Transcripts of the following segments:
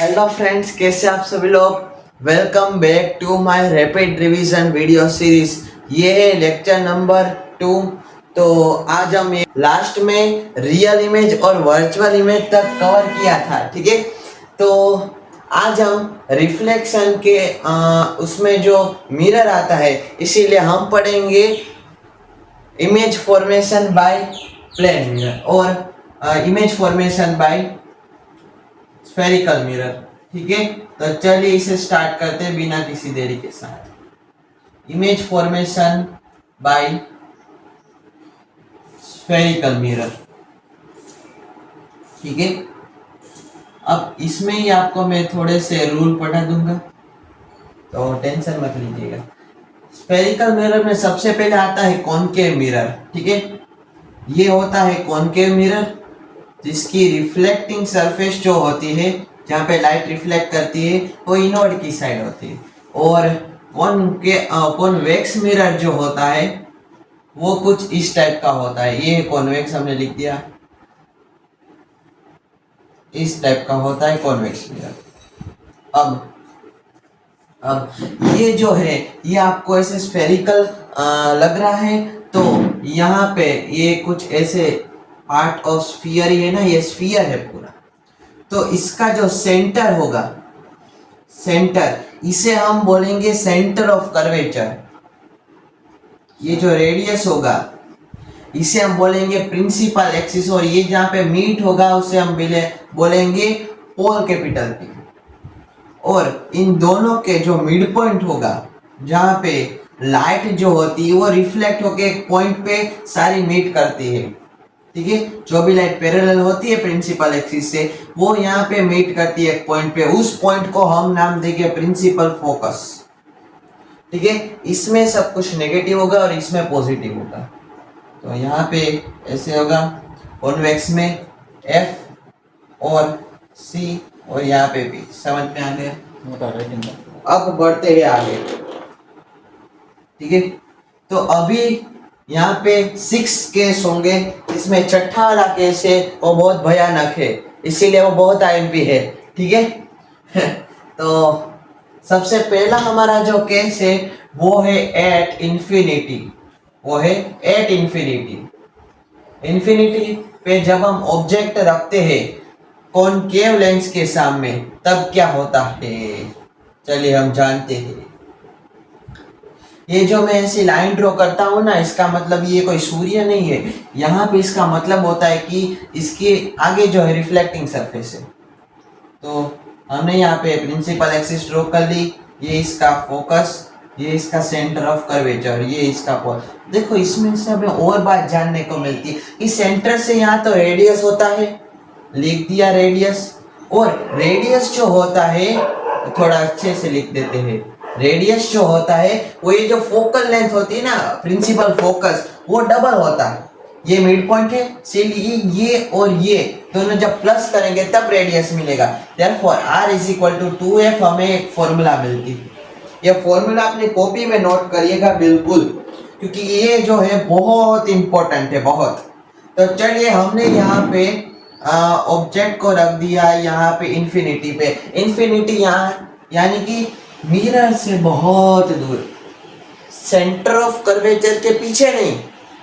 Hello friends, कैसे आप सभी लोग। Welcome back to my rapid revision video series. ये है लेक्चर नंबर 2। तो आज हम लास्ट में रियल इमेज और वर्चुअल इमेज तक कवर किया था, ठीक है। तो आज हम रिफ्लेक्शन के उसमें जो मिरर आता है, इसीलिए हम पढ़ेंगे image formation by plane mirror और image formation by spherical mirror, ठीक है। तो चलिए इसे स्टार्ट करते हैं बिना किसी देरी के साथ। Image formation by spherical mirror, ठीक है। अब इसमें ही आपको मैं थोड़े से रूल पढ़ा दूंगा, तो टेंशन मत लीजिएगा। स्फेरिकल मिरर में सबसे पहले आता है कॉनकेव मिरर, ठीक है। ये होता है कॉनकेव मिरर, जिसकी रिफ्लेक्टिंग सरफेस जो होती है, जहाँ पे लाइट रिफ्लेक्ट करती है, वो इनवर्ड की साइड होती है। और कॉन्वेक्स मिरर जो होता है वो कुछ इस टाइप का होता है। ये कॉन्वेक्स हमने लिख दिया, इस टाइप का होता है कॉन्वेक्स मिरर। अब ये जो है, ये आपको ऐसे स्फेरिकल लग रहा है, तो यहाँ पे ये कुछ ऐसे पार्ट ऑफ स्फीयर ही है ना, ये स्फीयर है पूरा। तो इसका जो सेंटर होगा, सेंटर, इसे हम बोलेंगे सेंटर ऑफ कर्वेचर। ये जो रेडियस होगा, इसे हम बोलेंगे प्रिंसिपल एक्सिस, और ये जहाँ पे मीट होगा उसे हम बोलेंगे पोल कैपिटल पी। और इन दोनों के जो मिड पॉइंट होगा, जहाँ पे लाइट जो होती है वो रिफ्लेक्ट होके एक पॉइंट पे सारी मीट करती है, ठीक है। जो भी लाइट पैरेलल होती है प्रिंसिपल एक्सिस से, वो यहाँ पे मीट करती है एक पॉइंट पे। उस पॉइंट को हम नाम देंगे प्रिंसिपल फोकस, ठीक है। इसमें सब कुछ नेगेटिव होगा और इसमें पॉजिटिव होगा। तो यहाँ पे ऐसे होगा, कॉन्वेक्स में F और C और यहाँ पे भी। समझ में आ गया? अब बढ़ते हैं आगे, ठीक है। तो अभी यहाँ पे 6 केस होंगे, इसमें छठा वाला केस है वो बहुत भयानक है, इसीलिए वो बहुत आईएमपी है, ठीक है। तो सबसे पहला हमारा जो केस है वो है एट इंफिनिटी। वो है एट इंफिनिटी। इंफिनिटी पे जब हम ऑब्जेक्ट रखते हैं कॉनकेव लेंस के सामने, तब क्या होता है, चलिए हम जानते हैं। ये जो मैं ऐसी लाइन ड्रॉ करता हूँ ना, इसका मतलब ये कोई सूर्य नहीं है। यहाँ पे इसका मतलब होता है कि इसके आगे जो है रिफ्लेक्टिंग सरफेस है। तो हमने यहाँ पे प्रिंसिपल एक्सिस ड्रॉ कर ली, ये इसका फोकस, ये इसका सेंटर ऑफ कर्वेचर, ये इसका पोल। देखो इसमें से हमें और बात जानने को मिलती है कि सेंटर से यहाँ तो रेडियस होता है, लिख दिया रेडियस। और रेडियस जो होता है, थोड़ा अच्छे से लिख देते हैं, रेडियस जो होता है वो ये जो फोकल लेंथ होती है ना, प्रिंसिपल फोकस, वो डबल होता है। ये मिड पॉइंट है, इसीलिए ये और ये दोनों जब प्लस करेंगे तब रेडियस मिलेगा। देयरफॉर r = 2f हमें एक फॉर्मूला मिलती है। ये फॉर्मूला अपनी कॉपी में नोट करिएगा बिल्कुल, क्योंकि ये जो है बहुत इंपॉर्टेंट है, बहुत। तो चलिए हमने यहाँ पे ऑब्जेक्ट को रख दिया यहाँ पे इंफिनिटी पे। इंफिनिटी यहाँ यानी कि मिरर से बहुत दूर, सेंटर ऑफ कर्वेचर के पीछे नहीं,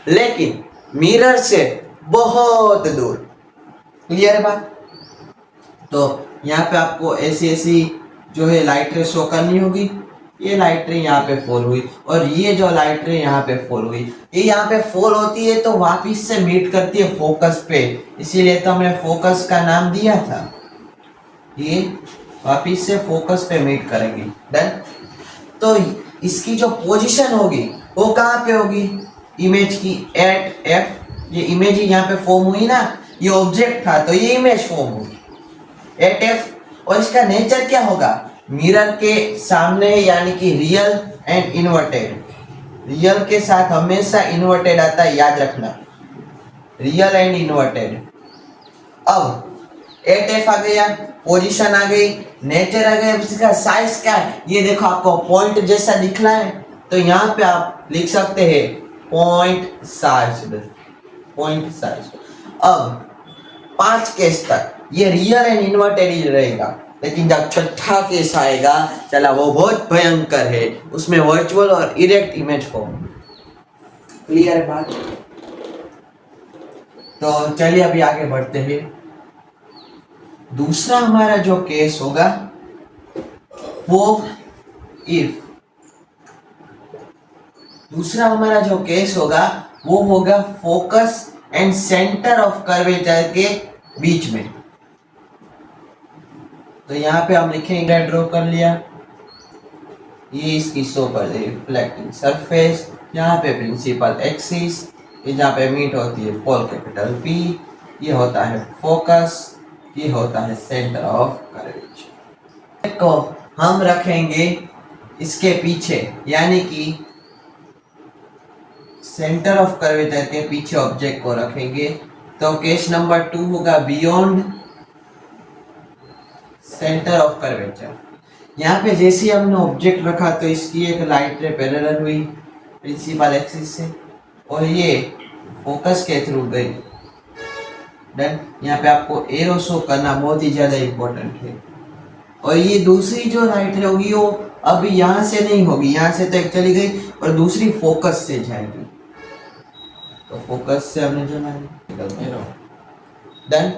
लेकिन मिरर से बहुत दूर। क्लियर बात? तो यहाँ पे आपको ऐसी ऐसी जो है लाइट रे शो करनी होगी। ये लाइट रे यहाँ पे फॉल हुई, और ये जो लाइट रे यहाँ पे फॉल हुई, ये यहाँ पे फॉल होती है तो वापिस से मीट करती है फोकस पे, इसीलिए तो हमने फोकस का नाम दिया था। ये वापिस से फोकस पे मीट करेंगी। डन। तो इसकी जो पोजीशन होगी वो कहाँ पे होगी, इमेज की एट F। ये इमेज यहाँ पे फॉर्म हुई ना, ये ऑब्जेक्ट था तो ये इमेज फॉर्म हुई एट F। और इसका नेचर क्या होगा, मिरर के सामने, यानी कि रियल एंड इन्वर्टेड। रियल के साथ हमेशा इन्वर्टेड आता है, याद रखना, रियल एंड इन्वर्टेड। अब एट F आ गया, पोजीशन आ गई, नेचर आ गया, इसका साइज क्या है, ये देखो आपको पॉइंट जैसा दिखना है, तो यहाँ पे आप लिख सकते हैं पॉइंट साइज। Point size. अब 5 केस तक ये रियल एंड इन्वर्टेड ही रहेगा। लेकिन जब छठा केस आएगा चला वो बहुत भयंकर है, उसमें वर्चुअल और इरेक्ट इमेज फॉर्म। क्लियर है बात? तो चलिए अभी आगे बढ़ते हैं। दूसरा हमारा जो केस होगा वो इफ दूसरा हमारा जो केस होगा वो होगा focus and centre of curvature के बीच में। तो यहाँ पे हम लिखेंगे, ड्रॉ कर लिया, ये इसकी सोपर रिफ्लेक्टिंग सरफेस, यहाँ पे प्रिंसिपल एक्सिस, ये जहाँ पे मीट होती है पोल कैपिटल पी, ये होता है फोकस, ये होता है सेंटर ऑफ कर्वेचर को हम रखेंगे इसके पीछे, यानी कि सेंटर ऑफ कर्वेचर के पीछे ऑब्जेक्ट को रखेंगे। तो केस नंबर 2 होगा बियॉन्ड सेंटर ऑफ कर्वेचर। यहाँ पे जैसे ही हमने ऑब्जेक्ट रखा तो इसकी एक लाइट रे पैरेलल हुई प्रिंसिपल एक्सिस से और ये फोकस के थ्रू गई। डन। यहाँ पे आपको एरो शो करना बहुत ही ज्यादा इंपॉर्टेंट है। और ये दूसरी जो लाइट रे होगी वो अभी यहाँ से नहीं होगी, यहाँ से तो एक चली गई और दूसरी फोकस से जाएगी। तो फोकस से हमने जो एरो डन।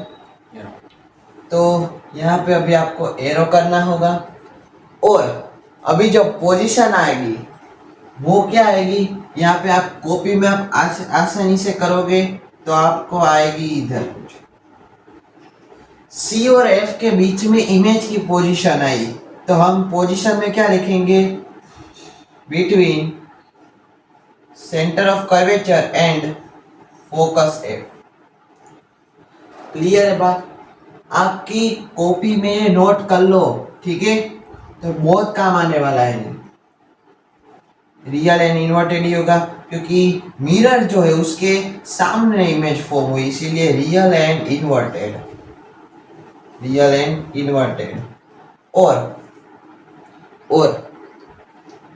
तो यहाँ पे अभी आपको एरो करना होगा और अभी जो पोजीशन आएगी वो क्या आएगी, यहाँ पे आप कॉपी में आप आसानी से करोगे तो आपको आएगी इधर कुछ सी और एफ के बीच में इमेज की पोजीशन आई, तो हम पोजीशन में क्या लिखेंगे, between centre of curvature and focus F. Clear है बात? आपकी कॉपी में नोट कर लो, ठीक है, तो बहुत काम आने वाला है। रियल एंड इन्वर्टेड ही होगा क्योंकि मिरर जो है उसके सामने इमेज फॉर्म हुई, इसीलिए real and inverted, real and inverted. और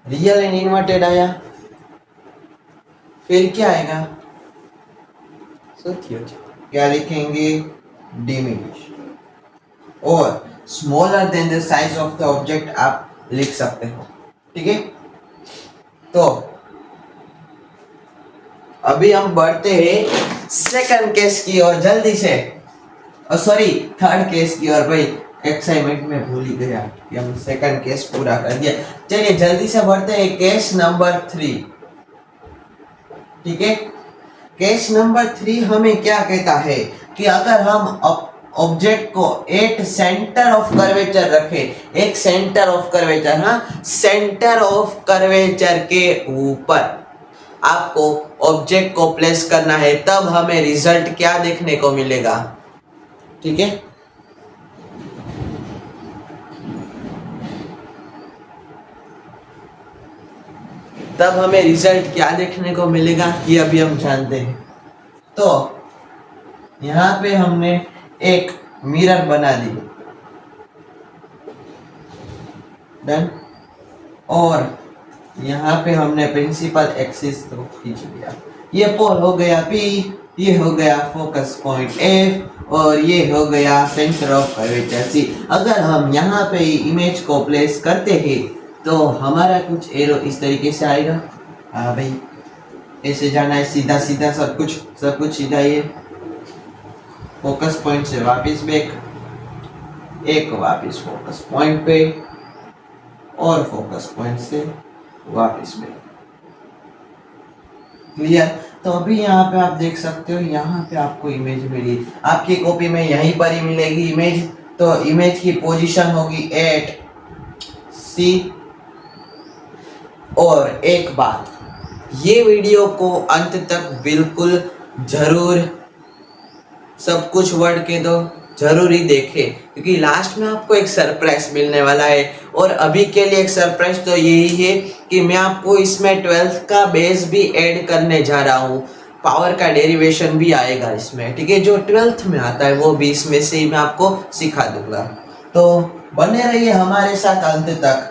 रियल एंड इन्वर्टेड आया, फिर क्या आएगा, क्या लिखेंगे, डिमिनिश और smaller than the size of the object आप लिख सकते हो, ठीक है। तो अभी हम बढ़ते हैं सेकंड केस की ओर जल्दी से, सॉरी थर्ड केस की ओर। भाई एक्साइटमेंट में भूल ही गया कि हम सेकंड केस पूरा कर दिया। चलिए जल्दी से बढ़ते हैं केस नंबर 3, ठीक है। केस नंबर 3 हमें क्या कहता है कि अगर हम ऑब्जेक्ट को एट सेंटर ऑफ कर्वेचर रखे, एक सेंटर ऑफ कर्वेचर, हाँ सेंटर ऑफ कर्वेचर के ऊपर आपको ऑब्जेक्ट को प्लेस करना है, तब हमें रिजल्ट क्या देखने को मिलेगा, ठीक है। तब हमें रिजल्ट क्या देखने को मिलेगा ये अभी हम जानते हैं। तो यहाँ पे हमने एक मिरर बना दी, डन, और यहाँ पे हमने प्रिंसिपल एक्सिस को खींच लिया। ये पोल हो गया P, ये हो गया फोकस पॉइंट F और ये हो गया सेंटर ऑफ कर्वेचर C। अगर हम यहाँ पे इमेज को प्लेस करते हैं तो हमारा कुछ एरो इस तरीके से आएगा। हाँ भाई ऐसे जाना है, सीधा सीधा सब कुछ सीधा। ये फोकस पॉइंट से वापस बैक, एक वापस फोकस पॉइंट पे और फोकस पॉइंट से वापस बैक। क्लियर? तो अभी यहाँ पे आप देख सकते हो, यहाँ पे आपको इमेज मिली, आपकी कॉपी में यहीं पर ही मिलेगी इमेज। तो इमेज की पोजीशन होगी एट C। और एक बात, ये वीडियो को अंत तक बिल्कुल जरूर सब कुछ वर्ड के दो, जरूरी देखें क्योंकि लास्ट में आपको एक सरप्राइज मिलने वाला है। और अभी के लिए एक सरप्राइज तो यही है कि मैं आपको इसमें 12th का बेस भी ऐड करने जा रहा हूँ, पावर का डेरिवेशन भी आएगा इसमें, ठीक है। जो 12th में आता है वो भी इसमें से ही मैं आपको सिखा दूंगा। तो बने रहिए हमारे साथ अंत तक।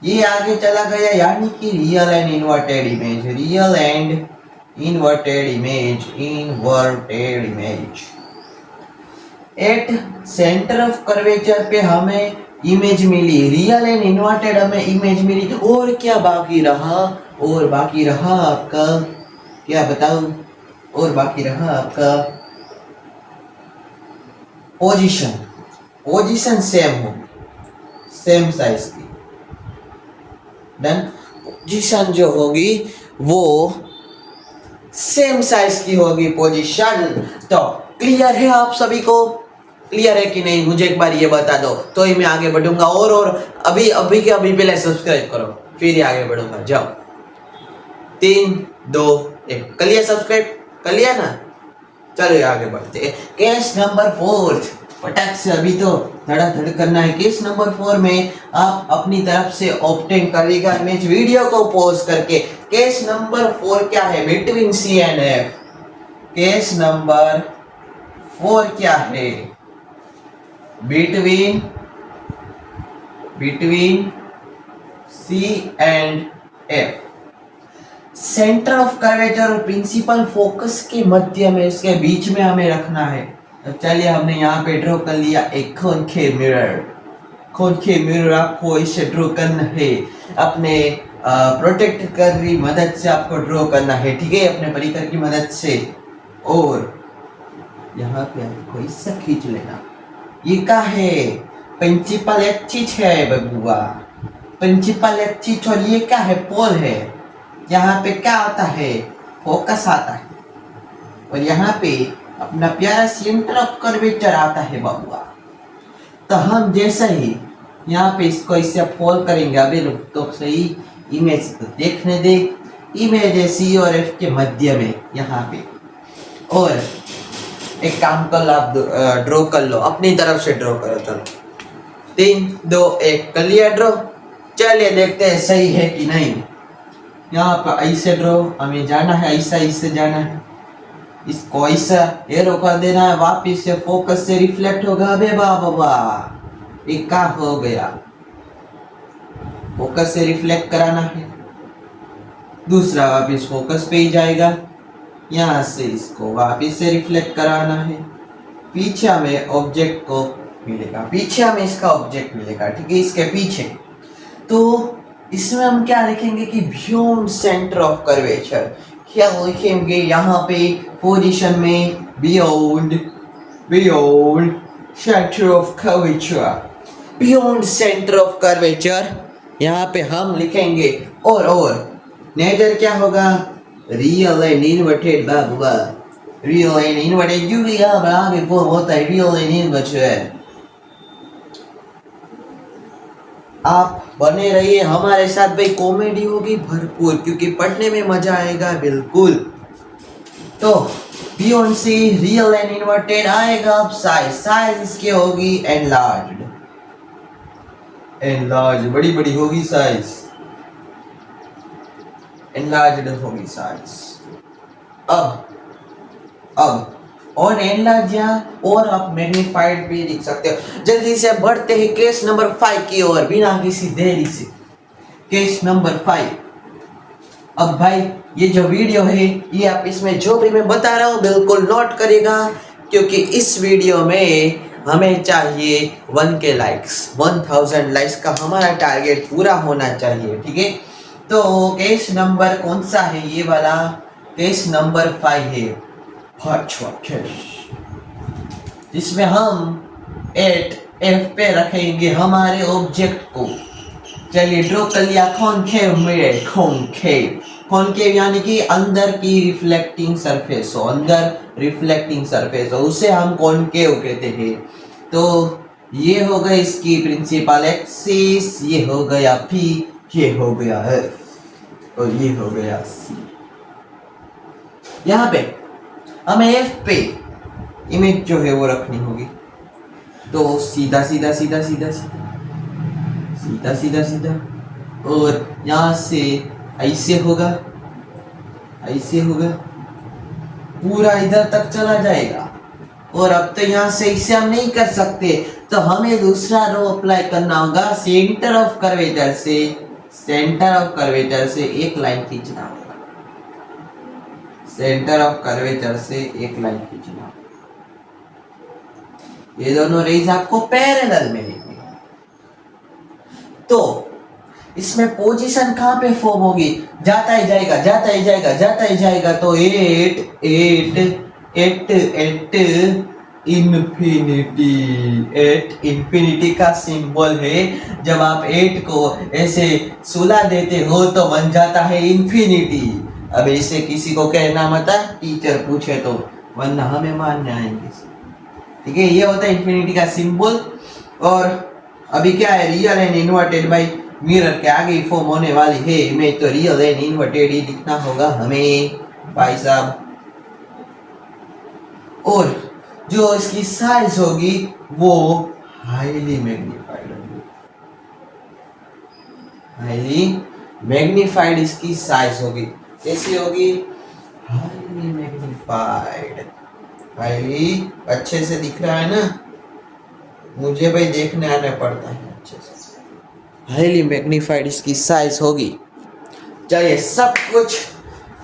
ये आगे चला गया, यानी कि real and inverted image, real and inverted image, inverted image. At centre of curvature पे हमें इमेज मिली, रियल एंड इन्वर्टेड हमें इमेज मिली। और क्या बाकी रहा? और बाकी रहा आपका, क्या बताऊं, और बाकी रहा आपका पोजीशन। पोजीशन सेम हो, सेम साइज की। डन। पोजीशन जो होगी वो सेम साइज की होगी पोजीशन। तो क्लियर है आप सभी को? क्लियर है कि नहीं मुझे एक बार ये बता दो, तो ही मैं आगे बढ़ूंगा। और अभी अभी के अभी पहले सब्सक्राइब करो, फिर ही आगे बढ़ूंगा। जाओ, 3 2 1 कर लिया सब्सक्राइब? कर लिया ना? चलो आगे बढ़ते हैं। केस नंबर 4, फटाक से अभी तो धड़ाधड़ करना है। केस नंबर 4 में आप अपनी तरफ से ऑब्टेन करेगा इमेज वीडियो को पॉज करके। केस नंबर 4 क्या है? Between C and F. Case number 4 क्या है? Between C and F. Centre of curvature और प्रिंसिपल फोकस के मध्य में, इसके बीच में हमें रखना है। तो चलिए हमने यहाँ पे ड्रॉ कर लिया एक कॉनकेव मिरर। कॉनकेव मिरर आपको इसे ड्रॉ करना है, अपने प्रोटेक्ट कर की मदद से आपको ड्रॉ करना है, ठीक है, अपने परिकर की मदद से। और यहाँ पे आपको इससे खींच लेना। ये क्या है? प्रिंसिपल एक्सिस है बबुआ, प्रिंसिपल एक्सिस। और ये क्या है? पोल है। यहाँ पे क्या आता है? फोकस आता है। और यहाँ पे अपना प्यारा सेंटर ऑफ कर्वेचर आता है बबुआ। तो हम जैसा ही यहाँ पे इसको इससे फोल्ड करेंगे, अभी लोग तो सही इमेज तो देखने दे। इमेज है सी और एफ के मध्य में यहाँ पे। और एक काम कर लो, आप ड्रॉ कर लो, अपनी तरफ से ड्रॉ करो। चलो 3 2 1 कर लिया ड्रॉ। चलिए देखते हैं सही है कि नहीं। यहाँ पर ऐसे ड्रॉ हमें जाना है, ऐसा इससे जाना है, इसको ऐसा एरो कर देना है, वापिस से फोकस से रिफ्लेक्ट होगा। अबे बाबा एक का हो गया, फोकस से रिफ्लेक्ट कराना है, दूसरा वापिस फोकस पे ही जाएगा। यहाँ से इसको वापिस से रिफ्लेक्ट कराना है, पीछे हमें ऑब्जेक्ट को मिलेगा, पीछे हमें इसका ऑब्जेक्ट मिलेगा, ठीक है, इसके पीछे। तो इसमें हम क्या लिखेंगे कि बियॉन्ड सेंटर ऑफ कर्वेचर। क्या लिखेंगे यहाँ पे पोजीशन में? Beyond centre of curvature, beyond centre of curvature यहाँ पे हम लिखेंगे। और नेचर क्या होगा? Real and inverted Baba, real and inverted, क्योंकि यहाँ पर आगे वो होता है रियल एंड इन्वर्टेड। आप बने रहिए हमारे साथ भाई, कॉमेडी होगी भरपूर, क्योंकि पढ़ने में मजा आएगा बिल्कुल। तो beyond C real and inverted आएगा। अब साइज इसकी होगी एनलार्ज, बड़ी बड़ी होगी साइज, एनलार्ज्ड होगी साइज। अब और एनलार्ज यहाँ और आप मैग्नीफाइड भी लिख सकते हो। जल्दी से बढ़ते हैं केस नंबर 5 की ओर, बिना किसी देरी से। Case number 5। अब भाई ये जो वीडियो है, ये आप इसमें जो भी मैं बता रहा हूँ बिल्कुल नोट करेगा, क्योंकि इस वीडियो में हमें चाहिए 1K लाइक्स, 1000 लाइक्स का हमारा टारगेट पूरा होना चाहिए, ठीक है। तो केस नंबर कौन सा है? ये वाला केस नंबर 5 है, जिसमें हम 8F पे रखेंगे हमारे ऑब्जेक्ट को। चलिए ड्रॉ कर लिया कॉनकेव मिरर, कॉनकेव यानी कि अंदर की रिफ्लेक्टिंग सरफेस हो, अंदर रिफ्लेक्टिंग सरफेस हो, उसे हम कॉनकेव कहते हैं। तो ये हो गया इसकी प्रिंसिपल एक्सिस, ये हो गया P, ये हो गया F और ये हो गया C। यहाँ पे हमें F पे इमेज जो है वो रखनी होगी। तो सीधा सीधा सीधा सीधा सीधा सीधा सीधा सीधा, और यहाँ से ऐसे होगा, ऐसे होगा, पूरा इधर तक चला जाएगा। और अब तो यहाँ से इसे हम नहीं कर सकते, तो हमें दूसरा रो अप्लाई करना होगा। सेंटर ऑफ कर्वेचर से एक लाइन खींचना होगा, सेंटर ऑफ कर्वेचर से एक लाइन खींचना। ये दोनों रेज आपको पैरेलल मिलेंगे। तो इसमें पोजीशन कहां पे फॉर्म होगी, जाता ही जाएगा जाता ही जाएगा जाता ही जाएगा, तो 8 8 8 8 इन्फिनिटी, 8 इन्फिनिटी का सिंबल है। जब आप 8 को ऐसे सुला देते हो तो बन जाता है इन्फिनिटी। अब ऐसे किसी को कहना मत, टीचर पूछे तो, वरना हमें मारने आएंगे। ठीक है, ये होता है इन्फिनिटी का सिंबल। और अभी क्या है, real and inverted by mirror के आगे फॉर्म होने वाली है इमेज, तो रियल एंड इन्वर्टेड ही लिखना होगा हमें भाई साहब। और जो इसकी साइज होगी वो हाईली मैग्नीफाइड होगी, हाईली मैग्नीफाइड इसकी साइज होगी। कैसी होगी, हाईली मैग्नीफाइड। हाईली अच्छे से दिख रहा है ना, मुझे भाई देखने आना पड़ता है अच्छे से। हाईली मैग्नीफाइड इसकी साइज होगी। चलिए, सब कुछ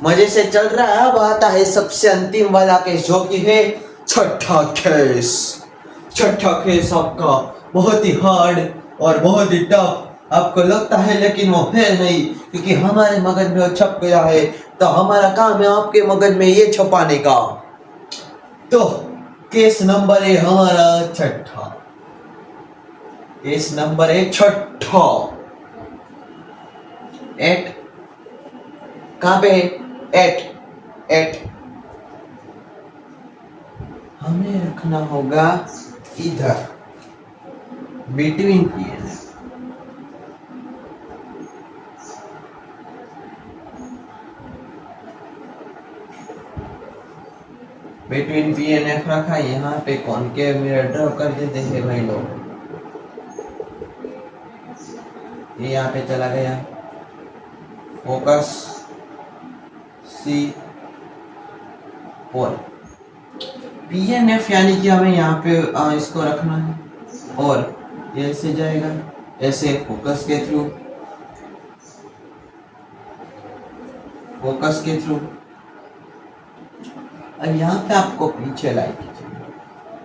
मजे से चल रहा है। अब आता है सबसे अंतिम वाला केस, जो कि है छठा केस। छठा केस आपका बहुत ही हार्ड और बहुत ही टफ आपको लगता है, लेकिन वो है नहीं, क्योंकि हमारे मगज में वो छप गया है। तो हमारा काम है आपके मगज में ये छपाने का। तो केस नंबर है हमारा छठा। केस नंबर है छठा। 8 कहां पे है, 8 हमें रखना होगा इधर between P and F. Between P and F रखा, यहाँ पे कॉनकेव मिरर ड्रॉ कर देते हैं भाई लोग। ये यहाँ पे चला गया, फोकस सी और PNF, यानी कि हमें यहाँ पे इसको रखना है। और ये ऐसे जाएगा, ऐसे फोकस के थ्रू, फोकस के थ्रू। अब यहाँ पे आपको पीछे लाइन खींचनी,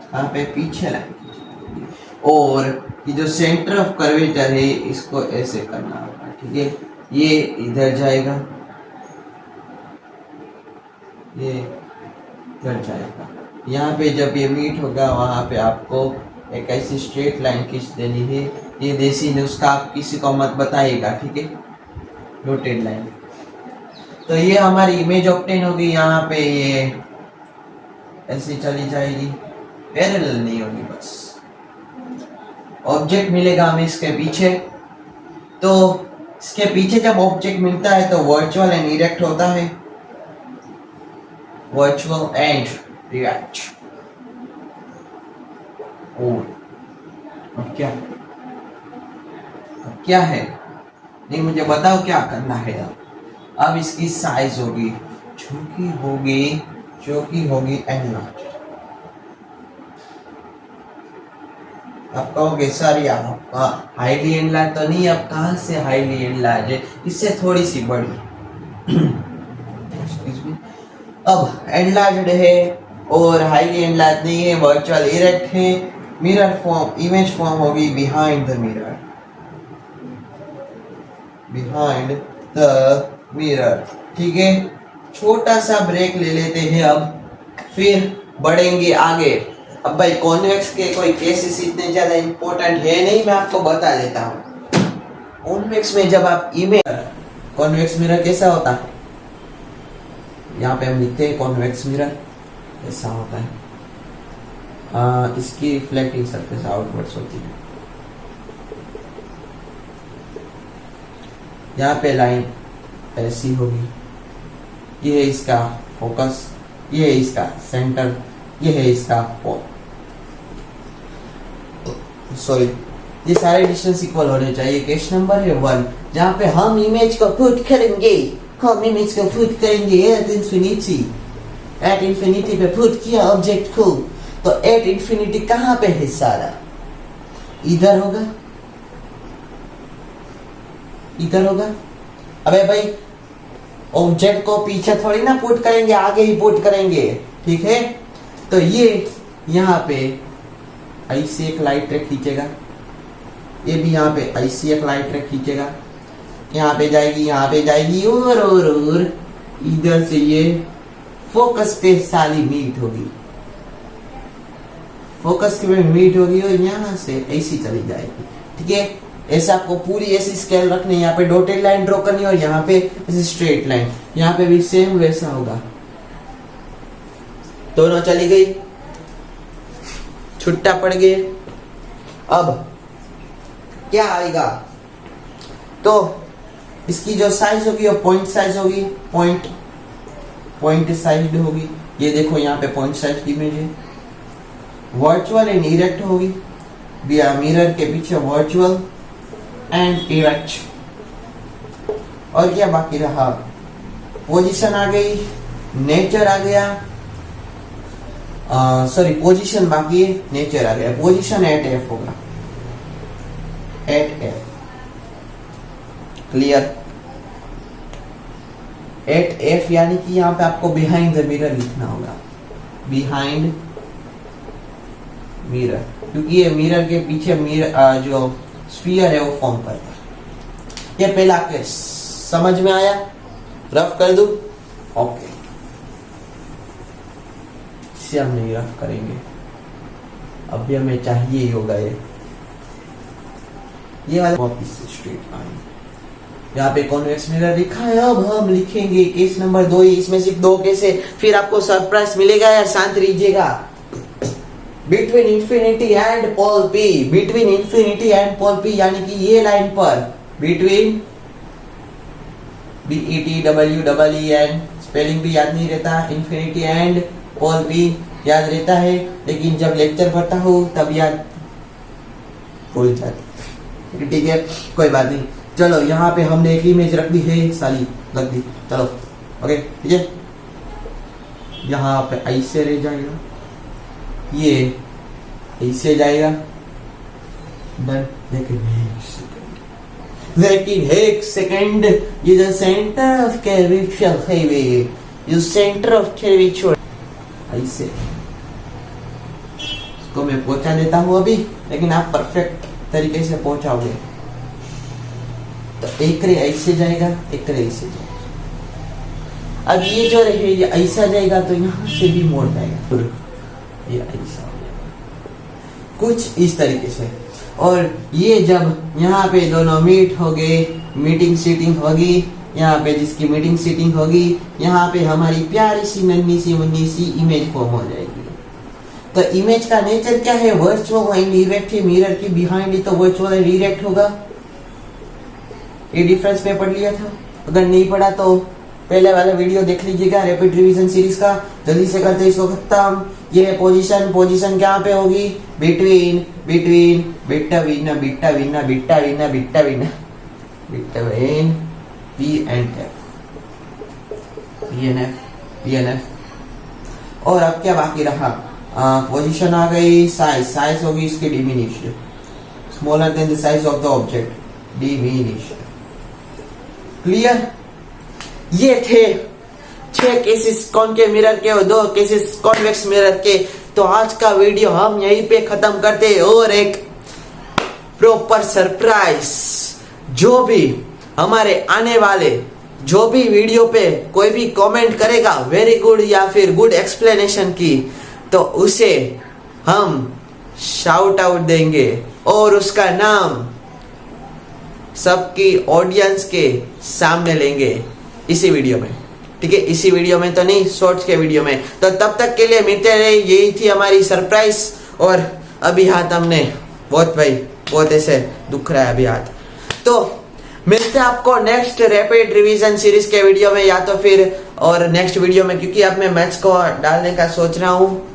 यहाँ पे पीछे लाइन खींचनी, और ये जो सेंटर ऑफ कर्वेचर है इसको ऐसे करना होगा। ठीक है, ये इधर जाएगा, ये इधर जाएगा। यहाँ पे जब ये मीट होगा वहाँ पे आपको एक ऐसी स्ट्रेट लाइन खींच देनी है। ये देसी नुस्खा आप किसी को मत बताइएगा, ठीक है, डॉटेड लाइन। तो ये हमारी इमेज ऑब्टेन होगी। यहाँ पे ये ऐसी चली जाएगी, पैरेलल नहीं होगी, बस ऑब्जेक्ट मिलेगा हमें इसके पीछे। तो इसके पीछे जब ऑब्जेक्ट मिलता है तो वर्चुअल एंड इरेक्ट होता है, वर्चुअल एंड इरेक्ट। अब क्या है, नहीं मुझे बताओ क्या करना है। अब इसकी साइज होगी जो कि होगी एनलार्ज। आप कहोगे सर यार आपका हाईली एनलार्ज तो नहीं, अब कहाँ से हाईली एनलार्ज है, इससे थोड़ी सी बड़ी। अब एनलार्ज्ड है और हाईली एनलार्ज नहीं है, वर्चुअल इरेक्ट है। मिरर फॉर्म, इमेज फॉर्म होगी behind the mirror, behind the mirror. ठीक है, छोटा सा ब्रेक ले लेते हैं अब, फिर बढ़ेंगे आगे। अब भाई कॉन्वेक्स के कोई केसेस इतने ज़्यादा इम्पोर्टेंट है नहीं, मैं आपको बता देता हूँ। कॉन्वेक्स में जब आप इमेज, कॉन्वेक्स मिरर कैसा होता है, यहाँ पे हम लिखते हैं कॉन्वेक्स मिरर ऐसा होता है। इसकी रिफ्लेक्टिंग सरफेस आउटवर्ड्स होती है। यहाँ पे लाइन ऐसी होगी, ये है इसका फोकस, ये है इसका सेंटर, ये है इसका पॉइंट। सॉरी, ये सारे डिस्टेंस इक्वल होने चाहिए। केस नंबर है 1, जहाँ पे हम इमेज को पुट करेंगे, एट इंफिनिटी पे पुट किया ऑब्जेक्ट को। तो एट इंफिनिटी कहाँ पे है सारा, इधर होगा, इधर होगा। अबे भाई ऑब्जेक्ट को पीछे थोड़ी ना पुट करेंगे, आगे ही पुट करेंगे, ठीक है। तो ये यहाँ पे ऐसे एक लाइट रे खींचेगा, ये भी यहाँ पे ऐसी एक लाइट रे खींचेगा, यहाँ पे जाएगी, यहाँ पे जाएगी और इधर से ये फोकस पे साली मीट होगी, फोकस पे मीट होगी और यहाँ से ऐसी चली जाएगी। ठीक है, ऐसे आपको पूरी ऐसी स्केल रखनी है, यहाँ पे डॉटेड लाइन ड्रॉ करनी है और यहाँ पे ऐसी स्ट्रेट लाइन, यहाँ पे भी सेम वैसा होगा। दोनों चली गई, छुट्टा पड़ गए। अब क्या आएगा, तो इसकी जो साइज होगी वो पॉइंट साइज होगी, पॉइंट साइज होगी। ये देखो यहाँ पे पॉइंट साइज की इमेज है। वर्चुअल एंड इरेक्ट होगी, मिरर के पीछे वर्चुअल एंड इरेक्ट। और क्या बाकी रहा, पोजीशन आ गई, नेचर आ गया, सॉरी पोजीशन बाकी है, नेचर आ गया। पोजीशन एट एफ होगा, at F, clear. At F यानी कि यहाँ पे आपको बिहाइंड द मिरर लिखना होगा, बिहाइंड मिरर, क्योंकि ये मिरर के पीछे मिरर जो स्फीयर है वो फॉर्म करता है। ये पहला केस समझ में आया, रफ कर दूं? ओके, इसे हम नहीं रफ करेंगे, अभी हमें चाहिए ही होगा ये वाला बहुत स्ट्रेट लाइन। यहाँ पे कॉन्वेक्स मिरर लिखा है। अब हम लिखेंगे केस नंबर 2, इसमें सिर्फ 2 केस है, फिर आपको सरप्राइज मिलेगा यार, शांत रहिएगा। Between infinity and pole P, between infinity and pole P यानी कि ये लाइन पर, बिटवीन BETWEEN, स्पेलिंग भी याद नहीं रहता, इंफिनिटी एंड पोल पी याद रहता है, लेकिन जब लेक्चर पढ़ता हूँ तब याद भूल जाती। ठीक है, कोई बात नहीं। चलो यहाँ पे हमने एक इमेज रख दी है, साली रख दी, चलो ओके। ठीक है, यहाँ पे ऐसे रह जाएगा, ये ऐसे जाएगा, डन। लेकिन एक सेकंड, ये जो सेंटर ऑफ कर्वेचर है, ये सेंटर ऑफ कर्वेचर ऐसे, इसको मैं पहुंचा देता हूँ अभी, लेकिन आप परफेक्ट तरीके से पहुंचाओगे। तो एक रे ऐसे जाएगा, एक रे ऐसे जाएगा। अब ये जो रहे ये ऐसा जाएगा, तो यहाँ से भी मोड़ जाएगा, ये ऐसा हो जाएगा कुछ इस तरीके से। और ये जब यहाँ पे दोनों मीट हो गए, मीटिंग सीटिंग होगी, यहाँ पे जिसकी मीटिंग सीटिंग होगी, यहाँ पे हमारी प्यारी सी नन्ही सी मुन्नी सी इमेज फॉर्म हो जाएगी। तो इमेज का नेचर क्या है, वर्चुअल एंड इरेक्ट है। मिरर की बिहाइंड ही तो वर्चुअल एंड इरेक्ट होगा। ये डिफरेंस में पढ़ लिया था, अगर नहीं पढ़ा तो पहले वाला वीडियो देख लीजिएगा, रैपिड रिवीजन सीरीज का। जल्दी से करते इसको खत्म। ये है पोजीशन, पोजीशन क्या पे होगी, between, between, between, between, between, between, between P and F, P and F, P and F. और अब क्या बाकी रहा, पोजीशन आ गई, साइज, साइज होगी इसकी diminished, smaller than the size of the object, diminished. Clear? ये थे 6 केसेस कॉनकेव मिरर के और 2 केसेस कॉन्वेक्स मिरर के। तो आज का वीडियो हम यहीं पे खत्म करते हैं। और एक प्रॉपर सरप्राइज, जो भी हमारे आने वाले जो भी वीडियो पे कोई भी कमेंट करेगा वेरी गुड या फिर गुड एक्सप्लेनेशन की, तो उसे हम शाउट आउट देंगे और उसका नाम सबकी ऑडियंस के सामने लेंगे इसी वीडियो में। ठीक है, इसी वीडियो में तो नहीं, शॉर्ट्स के वीडियो में। तो तब तक के लिए मिलते रहे, यही थी हमारी सरप्राइज। और अभी हाथ हमने बहुत भाई बहुत ऐसे दुख रहा है अभी हाथ। तो मिलते हैं आपको नेक्स्ट रैपिड रिवीजन सीरीज के वीडियो में, या तो फिर और नेक्स्ट वीडियो में, क्योंकि अब मैं मैथ्स को डालने का सोच रहा हूँ।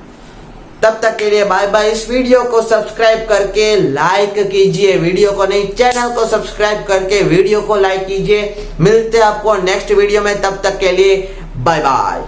तब तक के लिए बाय बाय। इस वीडियो को सब्सक्राइब करके लाइक कीजिए, वीडियो को नहीं चैनल को सब्सक्राइब करके वीडियो को लाइक कीजिए। मिलते हैं आपको नेक्स्ट वीडियो में, तब तक के लिए बाय बाय।